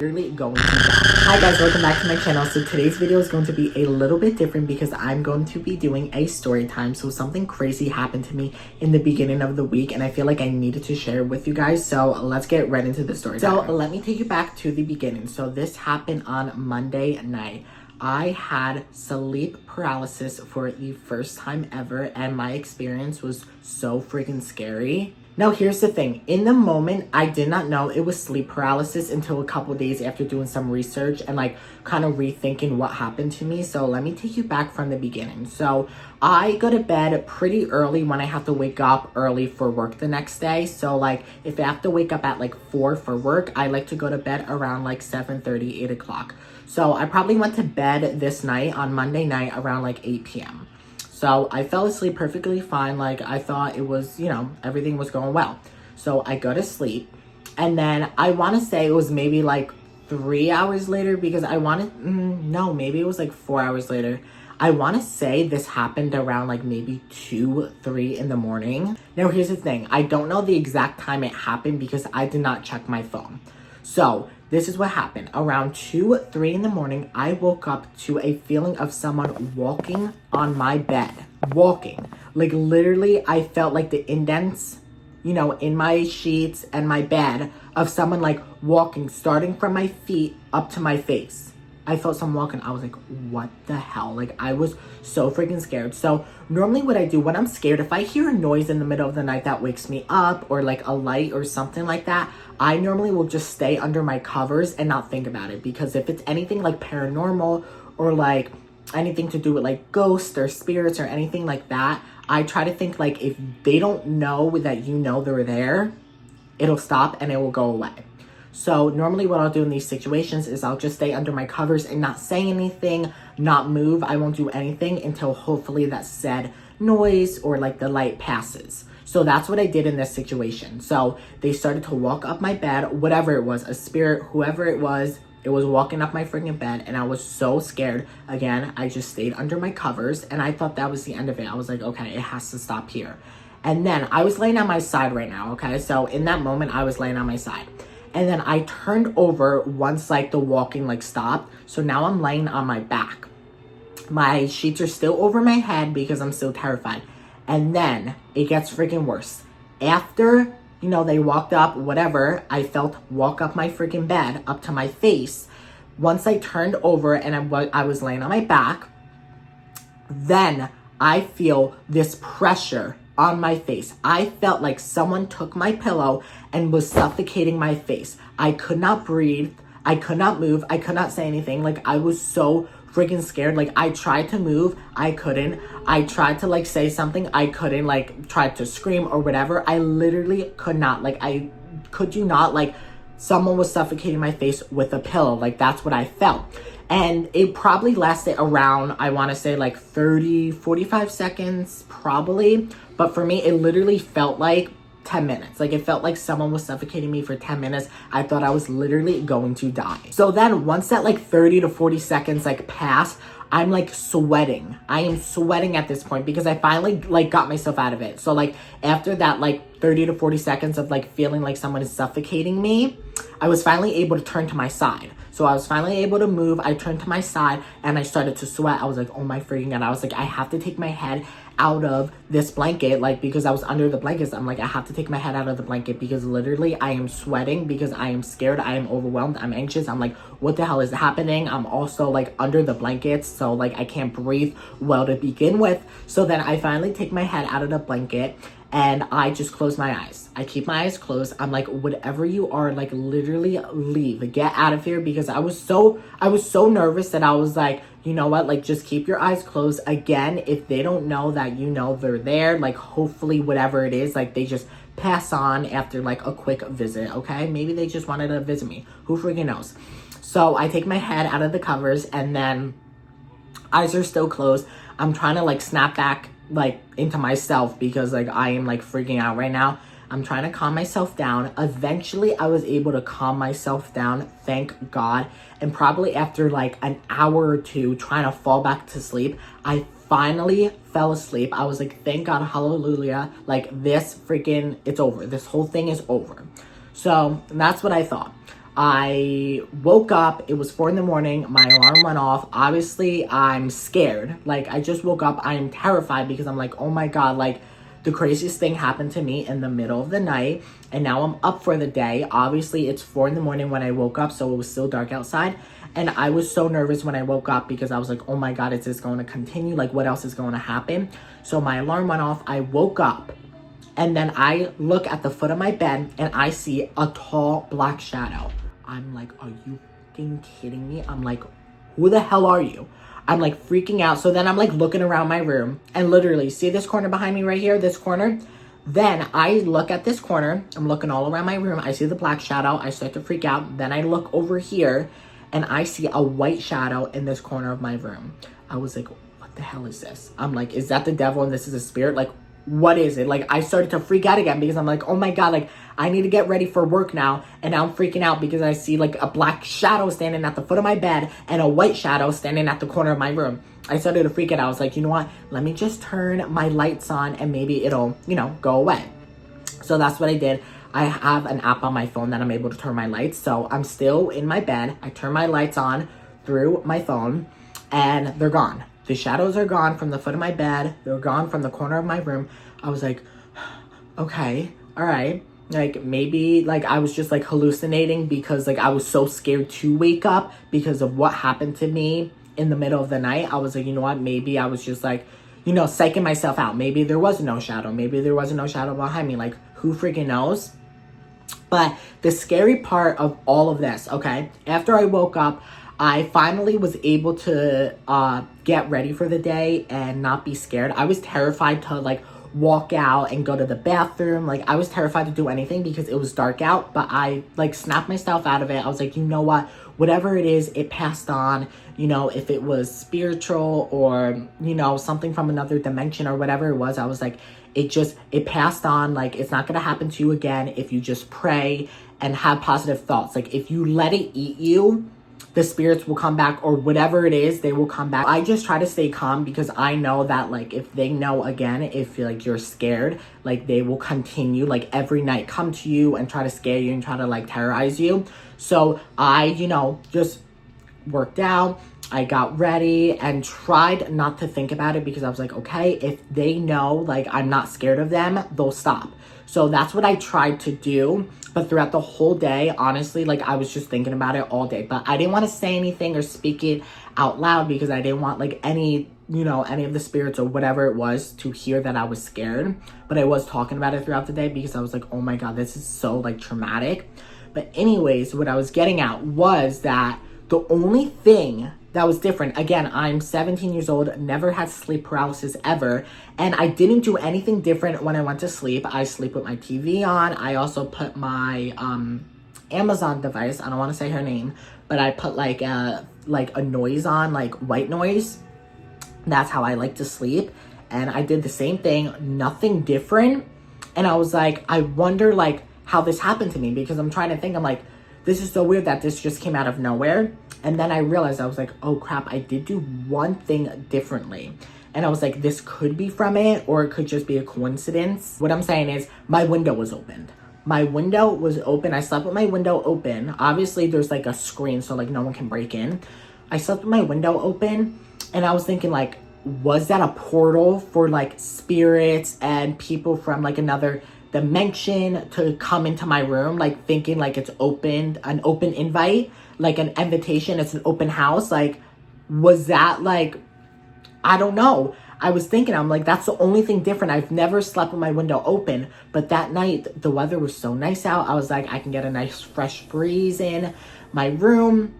literally going to die. Hi guys, welcome back to my channel. So today's video is going to be a little bit different because I'm going to be doing a story time. So something crazy happened to me in the beginning of the week and I feel like I needed to share it with you guys. So let's get right into the story time. So let me take you back to the beginning. So this happened on Monday night. I had sleep paralysis for the first time ever and my experience was so freaking scary. Now here's the thing, in the moment I did not know it was sleep paralysis until a couple days after doing some research and like kind of rethinking what happened to me. So let me take you back from the beginning. So I go to bed pretty early when I have to wake up early for work the next day. So like if I have to wake up at like 4 for work, I like to go to bed around like 7:30, 8 o'clock. So I probably went to bed this night on Monday night around like 8 p.m. So I fell asleep perfectly fine. Like I thought it was, everything was going well. So I go to sleep and then I want to say it was maybe like 3 hours later because no, maybe it was like 4 hours later. I want to say this happened around like maybe 2, 3 in the morning. Now here's the thing. I don't know the exact time it happened because I did not check my phone. So this is what happened. Around 2, 3 in the morning, I woke up to a feeling of someone walking on my bed. Walking. Like literally, I felt like the indents, in my sheets and my bed of someone like walking, starting from my feet up to my face. I felt someone walking. I was like, what the hell? Like I was so freaking scared. So normally what I do when I'm scared, if I hear a noise in the middle of the night that wakes me up or like a light or something like that, I normally will just stay under my covers and not think about it. Because if it's anything like paranormal or like anything to do with like ghosts or spirits or anything like that, I try to think like if they don't know that they're there, it'll stop and it will go away. So normally what I'll do in these situations is I'll just stay under my covers and not say anything, not move. I won't do anything until hopefully that said noise or like the light passes. So that's what I did in this situation. So they started to walk up my bed, whatever it was, a spirit, whoever it was walking up my freaking bed and I was so scared. Again, I just stayed under my covers and I thought that was the end of it. I was like, okay, it has to stop here. And then I was laying on my side right now, okay? So in that moment, I was laying on my side. And then I turned over once like the walking like stopped. So now I'm laying on my back. My sheets are still over my head because I'm still terrified. And then it gets freaking worse. After, they walked up, whatever, I felt walk up my freaking bed up to my face. Once I turned over and I was laying on my back, then I feel this pressure on my face. I felt like someone took my pillow and was suffocating my face. I could not breathe. I could not move. I could not say anything. Like I was so freaking scared. Like I tried to move. I couldn't. I tried to like say something. I couldn't. Like tried to scream or whatever. I literally could not. Like I could you not. Like someone was suffocating my face with a pillow. Like that's what I felt. And it probably lasted around, I want to say like 30, 45 seconds, probably. But for me, it literally felt like 10 minutes. Like it felt like someone was suffocating me for 10 minutes. I thought I was literally going to die. So then once that like 30 to 40 seconds like passed, I'm like sweating. I am sweating at this point because I finally like got myself out of it. So like after that like 30 to 40 seconds of like feeling like someone is suffocating me, I was finally able to turn to my side. So I was finally able to move. I turned to my side and I started to sweat. I was like, oh my freaking God. I was like, I have to take my head out of this blanket, like because I was under the blankets. I'm like, I have to take my head out of the blanket because literally I am sweating because I am scared. I am overwhelmed. I'm anxious. I'm like, what the hell is happening? I'm also like under the blankets. So like I can't breathe well to begin with. So then I finally take my head out of the blanket and I just close my eyes. I keep my eyes closed. I'm like, whatever you are, like literally leave, get out of here. Because I was so nervous that I was like, you know what, like just keep your eyes closed. Again, if they don't know that, they're there, like hopefully whatever it is, like they just pass on after like a quick visit, okay? Maybe they just wanted to visit me. Who freaking knows? So I take my head out of the covers and then eyes are still closed. I'm trying to like snap back like into myself because like I am like freaking out right now. I'm trying to calm myself down. Eventually I was able to calm myself down, thank God. And probably after like an hour or two trying to fall back to sleep, I finally fell asleep. I was like, thank God, hallelujah. Like this freaking, it's over. This whole thing is over. So that's what I thought. I woke up, it was 4 in the morning, my alarm went off. Obviously, I'm scared. Like, I just woke up, I am terrified because I'm like, oh my God, like, the craziest thing happened to me in the middle of the night, and now I'm up for the day. Obviously, it's 4 in the morning when I woke up, so it was still dark outside, and I was so nervous when I woke up because I was like, oh my God, is this going to continue? Like, what else is going to happen? So my alarm went off, I woke up, and then I look at the foot of my bed, and I see a tall black shadow. I'm like, are you fucking kidding me? I'm like, who the hell are you? I'm like freaking out. So then I'm like looking around my room and literally see this corner behind me right here, this corner. Then I look at this corner. I'm looking all around my room. I see the black shadow. I start to freak out. Then I look over here and I see a white shadow in this corner of my room. I was like, what the hell is this? I'm like, is that the devil and this is a spirit? Like, what is it? Like, I started to freak out again because I'm like, oh my God, like, I need to get ready for work now. And now I'm freaking out because I see like a black shadow standing at the foot of my bed and a white shadow standing at the corner of my room. I started to freak out. I was like, you know what? Let me just turn my lights on and maybe it'll, you know, go away. So that's what I did. I have an app on my phone that I'm able to turn my lights. So I'm still in my bed. I turn my lights on through my phone and they're gone. The shadows are gone from the foot of my bed. They're gone from the corner of my room. I was like, okay, all right. Like, maybe, like, I was just, like, hallucinating because, like, I was so scared to wake up because of what happened to me in the middle of the night. I was like, you know what? Maybe I was just, like, you know, psyching myself out. Maybe there was no shadow. Maybe there wasn't no shadow behind me. Like, who freaking knows? But the scary part of all of this, okay, after I woke up, I finally was able to get ready for the day and not be scared. I was terrified to, like, walk out and go to the bathroom. Like, I was terrified to do anything because it was dark out, but I, like, snapped myself out of it. I was like, you know what? Whatever it is, it passed on. You know, if it was spiritual or, you know, something from another dimension or whatever it was, I was like, it passed on. Like, it's not going to happen to you again if you just pray and have positive thoughts. Like, if you let it eat you, the spirits will come back, or whatever it is, they will come back. I just try to stay calm because I know that, like, if they know, again, if, like, you're scared, like, they will continue, like, every night come to you and try to scare you and try to, like, terrorize you. So I, you know, just worked out. I got ready and tried not to think about it because I was like, okay, if they know, like, I'm not scared of them, they'll stop. So that's what I tried to do. But throughout the whole day, honestly, like, I was just thinking about it all day. But I didn't want to say anything or speak it out loud because I didn't want, like, any of the spirits or whatever it was to hear that I was scared. But I was talking about it throughout the day because I was like, oh my God, this is so, like, traumatic. But anyways, what I was getting at was that the only thing that was different, again, I'm 17 years old, never had sleep paralysis ever, and I didn't do anything different when I went to sleep. I sleep with my TV on. I also put my Amazon device, I don't want to say her name, but I put like a noise on, like white noise. That's how I like to sleep. And I did the same thing, nothing different. And I was like, I wonder like how this happened to me because I'm trying to think, I'm like, this is so weird that this just came out of nowhere. And then I realized, I was like, oh crap, I did do one thing differently. And I was like, this could be from it or it could just be a coincidence. What I'm saying is my window was opened. My window was open. I slept with my window open. Obviously there's like a screen so like no one can break in. I slept with my window open and I was thinking like, was that a portal for like spirits and people from like another dimension to come into my room, like thinking like it's opened, an open invite, like an invitation, it's an open house. Like, was that like, I don't know. I was thinking, I'm like, that's the only thing different. I've never slept with my window open, but that night the weather was so nice out. I was like, I can get a nice fresh breeze in my room,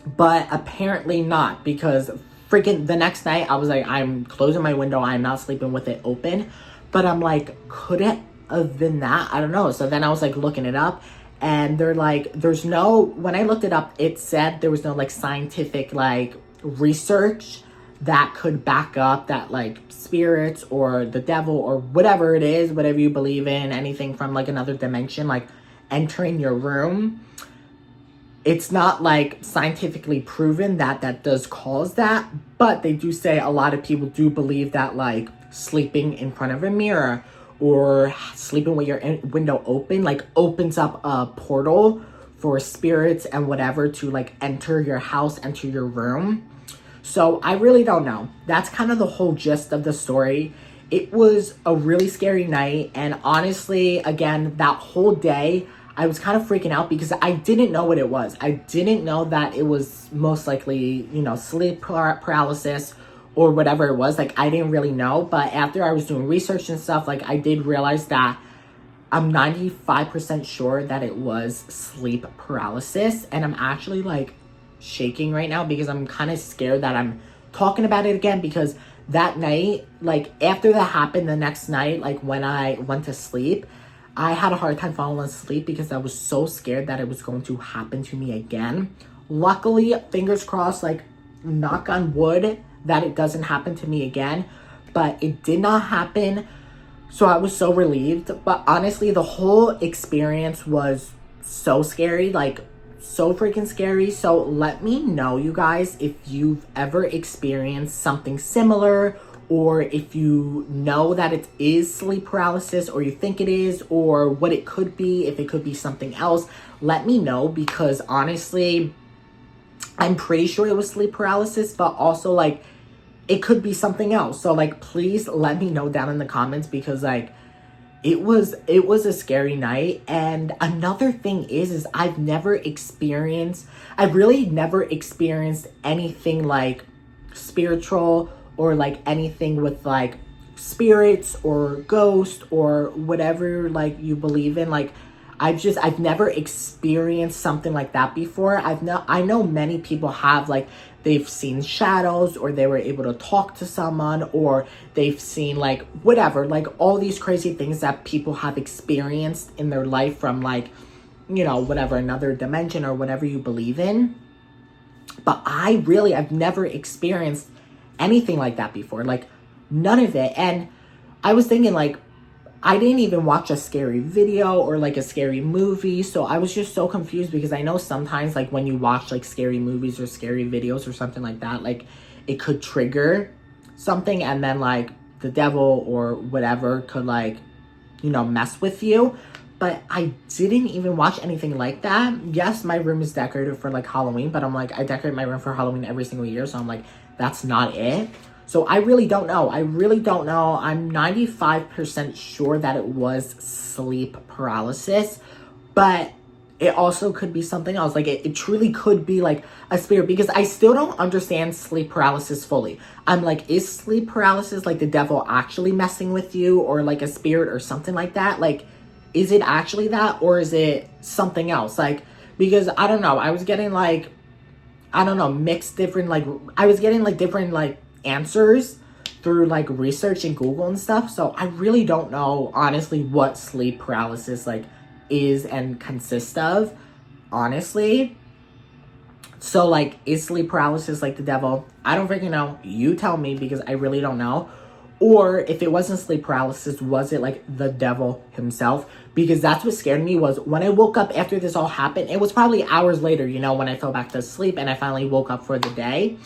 but apparently not because freaking the next night I was like, I'm closing my window. I'm not sleeping with it open. But I'm like, could it have been that? I don't know. So then I was like looking it up and they're like, when I looked it up, it said there was no like scientific like research that could back up that like spirits or the devil or whatever it is, whatever you believe in, anything from like another dimension, like entering your room. It's not like scientifically proven that that does cause that, but they do say a lot of people do believe that like sleeping in front of a mirror or sleeping with your window open like opens up a portal for spirits and whatever to like enter your house, enter your room. So I really don't know. That's kind of the whole gist of the story. It was a really scary night, and honestly, again, that whole day I was kind of freaking out because I didn't know what it was. I didn't know that it was most likely, you know, sleep paralysis or whatever it was. Like, I didn't really know, but after I was doing research and stuff, like, I did realize that I'm 95% sure that it was sleep paralysis, and I'm actually like shaking right now because I'm kind of scared that I'm talking about it again, because that night, like after that happened, the next night, like when I went to sleep, I had a hard time falling asleep because I was so scared that it was going to happen to me again. Luckily, fingers crossed, like knock on wood, that it doesn't happen to me again, but it did not happen. So I was so relieved. But honestly, the whole experience was so scary, like so freaking scary. So let me know, you guys, if you've ever experienced something similar, or if you know that it is sleep paralysis, or you think it is, or what it could be, if it could be something else. Let me know, because honestly, I'm pretty sure it was sleep paralysis, but also like it could be something else. So like, please let me know down in the comments, because like it was a scary night. And another thing is I've really never experienced anything like spiritual, or like anything with like spirits or ghosts or whatever like you believe in. Like I've never experienced something like that before. I know many people have, like they've seen shadows, or they were able to talk to someone, or they've seen like whatever, like all these crazy things that people have experienced in their life from like, you know, whatever, another dimension or whatever you believe in. But I've never experienced anything like that before, like none of it. And I was thinking, like, I didn't even watch a scary video or like a scary movie. So I was just so confused, because I know sometimes like when you watch like scary movies or scary videos or something like that, like it could trigger something, and then like the devil or whatever could like, you know, mess with you. But I didn't even watch anything like that. Yes, my room is decorated for like Halloween, but I'm like, I decorate my room for Halloween every single year. So I'm like, that's not it. So I really don't know. I'm 95% sure that it was sleep paralysis, but it also could be something else. Like it truly could be like a spirit, because I still don't understand sleep paralysis fully. I'm like, is sleep paralysis like the devil actually messing with you, or like a spirit or something like that? Like, is it actually that, or is it something else? Like, because I don't know. I was getting like, I don't know, mixed different, like, I was getting like different like answers through like research in Google and stuff. So I really don't know honestly what sleep paralysis like is and consists of, honestly. So like, is sleep paralysis like the devil? I don't freaking know. You tell me, because I really don't know. Or if it wasn't sleep paralysis, was it like the devil himself? Because that's what scared me, was when I woke up after this all happened, it was probably hours later, you know, when I fell back to sleep and I finally woke up for the day,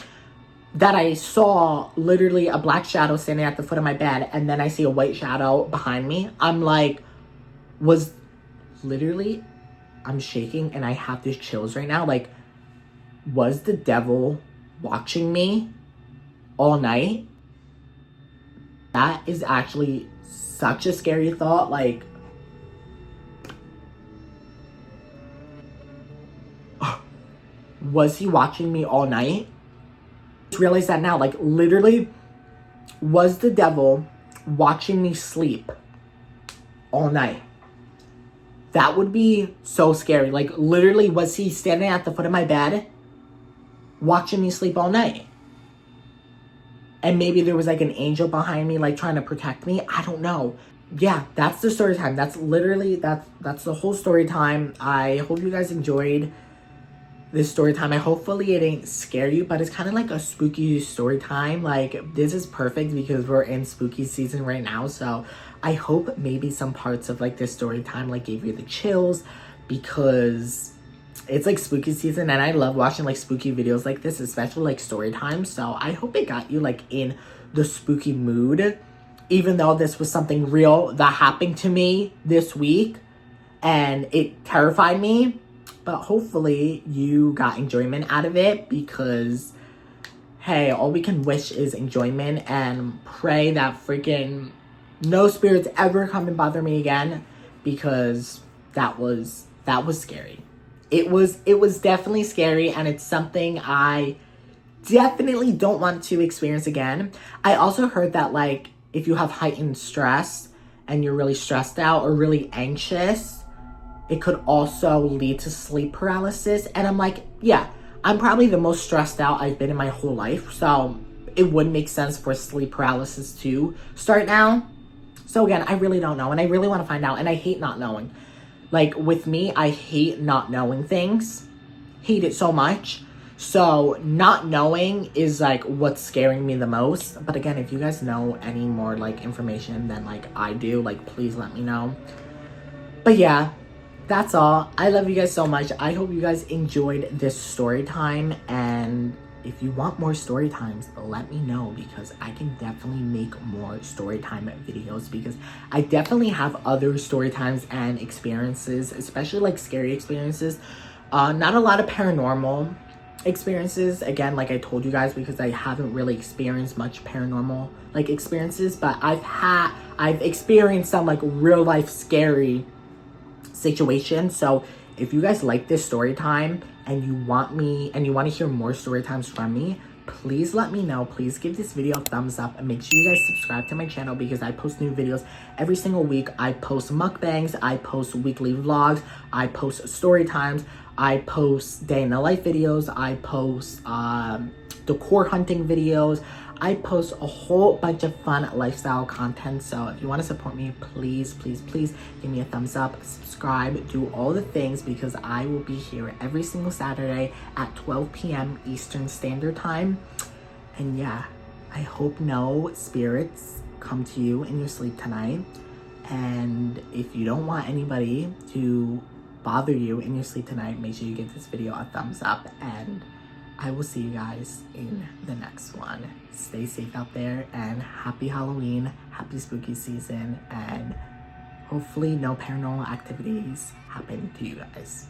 that I saw literally a black shadow standing at the foot of my bed, and then I see a white shadow behind me. I'm like, I'm shaking and I have these chills right now. Like, was the devil watching me all night? That is actually such a scary thought. Like, was he watching me all night? Just realize that now, like literally, was the devil watching me sleep all night? That would be so scary. Like literally, was he standing at the foot of my bed watching me sleep all night? And maybe there was like an angel behind me, like trying to protect me. I don't know. Yeah, that's the story time. That's literally, that's the whole story time. I hope you guys enjoyed this story time. Hopefully it didn't scare you, but it's kind of like a spooky story time. Like, this is perfect because we're in spooky season right now. So I hope maybe some parts of like this story time like gave you the chills, because it's like spooky season and I love watching like spooky videos like this, especially like story time. So I hope it got you like in the spooky mood, even though this was something real that happened to me this week and it terrified me. But hopefully you got enjoyment out of it, because hey, all we can wish is enjoyment, and pray that freaking no spirits ever come and bother me again, because that was scary. It was definitely scary, and it's something I definitely don't want to experience again. I also heard that, like, if you have heightened stress and you're really stressed out or really anxious, it could also lead to sleep paralysis. And I'm like, yeah, I'm probably the most stressed out I've been in my whole life, so it would make sense for sleep paralysis to start now. So again, I really don't know, and I really want to find out, and I hate not knowing. Like, with me, I hate not knowing things. Hate it so much. So not knowing is like what's scaring me the most. But again, if you guys know any more like information than like I do, like, please let me know. But yeah, that's all. I love you guys so much. I hope you guys enjoyed this story time, and if you want more story times, let me know, because I can definitely make more story time videos, because I definitely have other story times and experiences, especially like scary experiences. Not a lot of paranormal experiences, again, like I told you guys, because I haven't really experienced much paranormal like experiences, but I've experienced some like real life scary situations. So if you guys like this story time and you want to hear more story times from me, please let me know. Please give this video a thumbs up, and make sure you guys subscribe to my channel, because I post new videos every single week. I post mukbangs, I post weekly vlogs, I post story times, I post day in the life videos, I post decor hunting videos, I post a whole bunch of fun lifestyle content. So if you want to support me, please, please, please give me a thumbs up, subscribe, do all the things, because I will be here every single Saturday at 12 p.m. Eastern Standard Time. And yeah, I hope no spirits come to you in your sleep tonight. And if you don't want anybody to bother you in your sleep tonight, make sure you give this video a thumbs up, and I will see you guys in the next one. Stay safe out there, and happy Halloween, happy spooky season, and hopefully no paranormal activities happen to you guys.